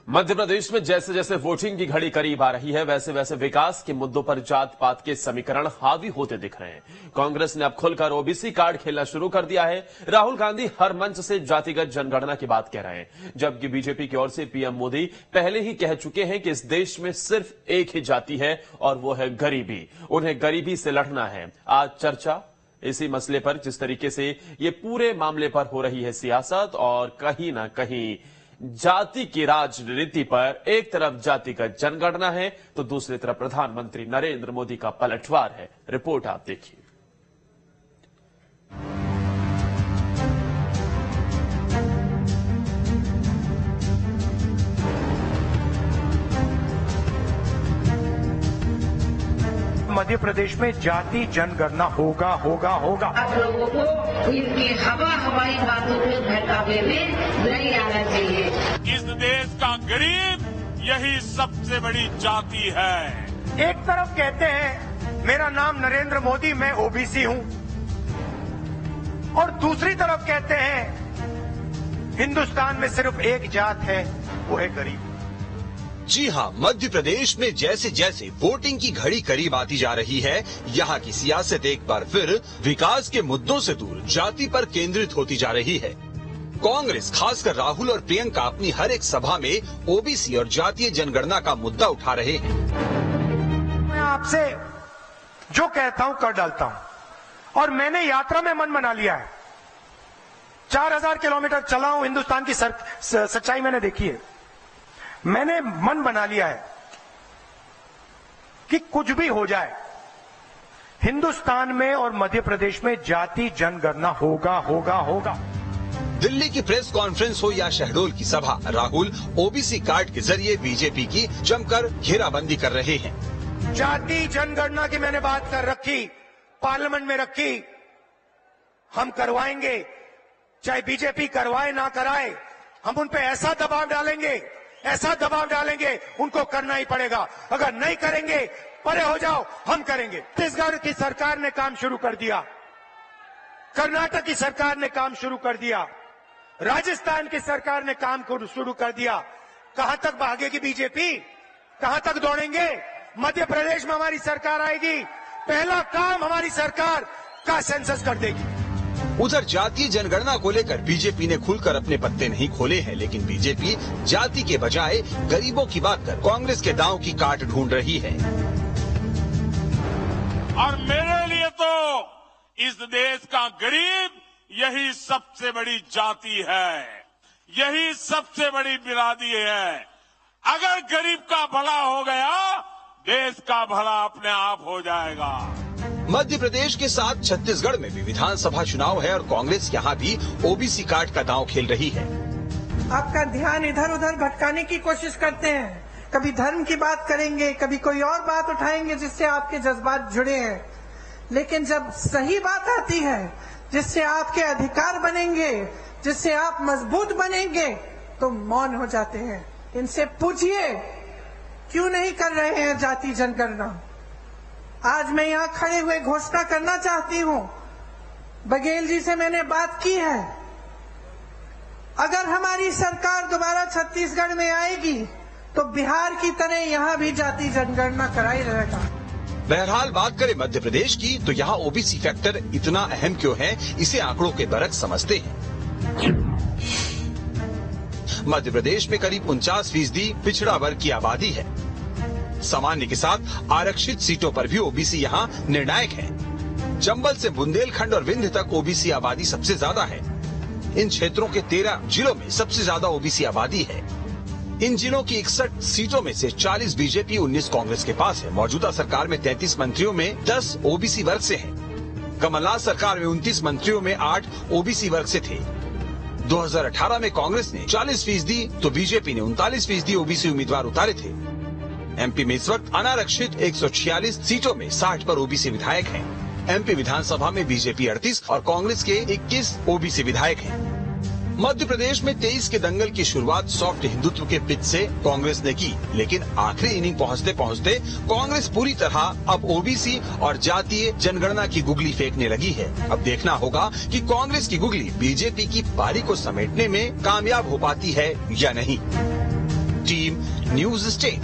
मध्य प्रदेश में जैसे जैसे वोटिंग की घड़ी करीब आ रही है, वैसे वैसे विकास के मुद्दों पर जात पात के समीकरण हावी होते दिख रहे हैं। कांग्रेस ने अब खुलकर ओबीसी कार्ड खेलना शुरू कर दिया है। राहुल गांधी हर मंच से जातिगत जनगणना की बात कह रहे हैं, जबकि बीजेपी की ओर से पीएम मोदी पहले ही कह चुके हैं कि इस देश में सिर्फ एक ही जाति है और वो है गरीबी। उन्हें गरीबी से लड़ना है। आज चर्चा इसी मसले पर, जिस तरीके से ये पूरे मामले पर हो रही है सियासत और कहीं ना कहीं जाति की राजनीति पर। एक तरफ जातिगत जनगणना है तो दूसरी तरफ प्रधानमंत्री नरेंद्र मोदी का पलटवार है। रिपोर्ट आप देखिए। मध्य प्रदेश में जाति जनगणना होगा। आप लोगों को इनकी हवाई बातों के बहकावे में नहीं आना चाहिए। इस देश का गरीब यही सबसे बड़ी जाति है। एक तरफ कहते हैं मेरा नाम नरेंद्र मोदी, मैं ओबीसी हूं, और दूसरी तरफ कहते हैं हिंदुस्तान में सिर्फ एक जात है, वो है गरीब। जी हां, मध्य प्रदेश में जैसे जैसे वोटिंग की घड़ी करीब आती जा रही है, यहाँ की सियासत एक बार फिर विकास के मुद्दों से दूर जाति पर केंद्रित होती जा रही है। कांग्रेस, खासकर राहुल और प्रियंका, अपनी हर एक सभा में ओबीसी और जातीय जनगणना का मुद्दा उठा रहे हैं। मैं आपसे जो कहता हूं कर डालता हूं, और मैंने यात्रा में मन बना लिया है। 4000 किलोमीटर चला हूं, हिंदुस्तान की सच्चाई मैंने देखी है। मैंने मन बना लिया है कि कुछ भी हो जाए, हिंदुस्तान में और मध्य प्रदेश में जाति जनगणना होगा। दिल्ली की प्रेस कॉन्फ्रेंस हो या शहडोल की सभा, राहुल ओबीसी कार्ड के जरिए बीजेपी की जमकर घेराबंदी कर रहे हैं। जाति जनगणना की मैंने बात कर रखी, पार्लियामेंट में रखी। हम करवाएंगे, चाहे बीजेपी करवाए ना कराए। हम उन पे ऐसा दबाव डालेंगे, उनको करना ही पड़ेगा। अगर नहीं करेंगे, परे हो जाओ, हम करेंगे। छत्तीसगढ़ की सरकार ने काम शुरू कर दिया, कर्नाटक की सरकार ने काम शुरू कर दिया, राजस्थान की सरकार ने काम शुरू कर दिया। कहां तक भागेगी बीजेपी? कहां तक दौड़ेंगे? मध्य प्रदेश में हमारी सरकार आएगी, पहला काम हमारी सरकार का सेंसस कर देगी। उधर जातीय जनगणना को लेकर बीजेपी ने खुलकर अपने पत्ते नहीं खोले हैं, लेकिन बीजेपी जाति के बजाय गरीबों की बात कर कांग्रेस के दांव की काट ढूंढ रही है। और मेरे लिए तो इस देश का गरीब यही सबसे बड़ी जाति है, यही सबसे बड़ी बिरादरी है। अगर गरीब का भला हो गया, देश का भला अपने आप हो जाएगा। मध्य प्रदेश के साथ छत्तीसगढ़ में भी विधानसभा चुनाव है और कांग्रेस यहाँ भी ओबीसी कार्ड का दांव खेल रही है। आपका ध्यान इधर उधर भटकाने की कोशिश करते हैं। कभी धर्म की बात करेंगे, कभी कोई और बात उठाएंगे जिससे आपके जज्बात जुड़े हैं, लेकिन जब सही बात आती है जिससे आपके अधिकार बनेंगे, जिससे आप मजबूत बनेंगे, तो मौन हो जाते हैं। इनसे पूछिए क्यों नहीं कर रहे हैं जाति जनगणना। आज मैं यहाँ खड़े हुए घोषणा करना चाहती हूँ, बघेल जी से मैंने बात की है, अगर हमारी सरकार दोबारा छत्तीसगढ़ में आएगी तो बिहार की तरह यहाँ भी जाति जनगणना कराई रहेगा। बहरहाल बात करें मध्य प्रदेश की, तो यहाँ ओबीसी फैक्टर इतना अहम क्यों है, इसे आंकड़ों के बरक्स समझते हैं। मध्य प्रदेश में करीब 49% पिछड़ा वर्ग की आबादी है। सामान्य के साथ आरक्षित सीटों पर भी ओबीसी यहाँ निर्णायक है। चंबल से बुंदेलखंड और विंध्य तक ओबीसी आबादी सबसे ज्यादा है। इन क्षेत्रों के 13 जिलों में सबसे ज्यादा ओबीसी आबादी है। इन जिलों की 61 सीटों में से 40 बीजेपी, 19 कांग्रेस के पास है। मौजूदा सरकार में 33 मंत्रियों में 10 ओबीसी वर्ग से हैं। कमलनाथ सरकार में 29 मंत्रियों में 8 ओबीसी वर्ग से थे। 2018 में कांग्रेस ने 40% तो बीजेपी ने 39% ओबीसी उम्मीदवार उतारे थे। एमपी में इस वक्त अनारक्षित 146 सीटों में 60 पर ओबीसी विधायक हैं। एमपी विधानसभा में बीजेपी 38 और कांग्रेस के 21 ओबीसी विधायक हैं। मध्य प्रदेश में 23 के दंगल की शुरुआत सॉफ्ट हिंदुत्व के पिच से कांग्रेस ने की, लेकिन आखिरी इनिंग पहुंचते पहुंचते कांग्रेस पूरी तरह अब ओबीसी और जातीय जनगणना की गुगली फेंकने लगी है। अब देखना होगा कि कांग्रेस की गुगली बीजेपी की पारी को समेटने में कामयाब हो पाती है या नहीं। News state.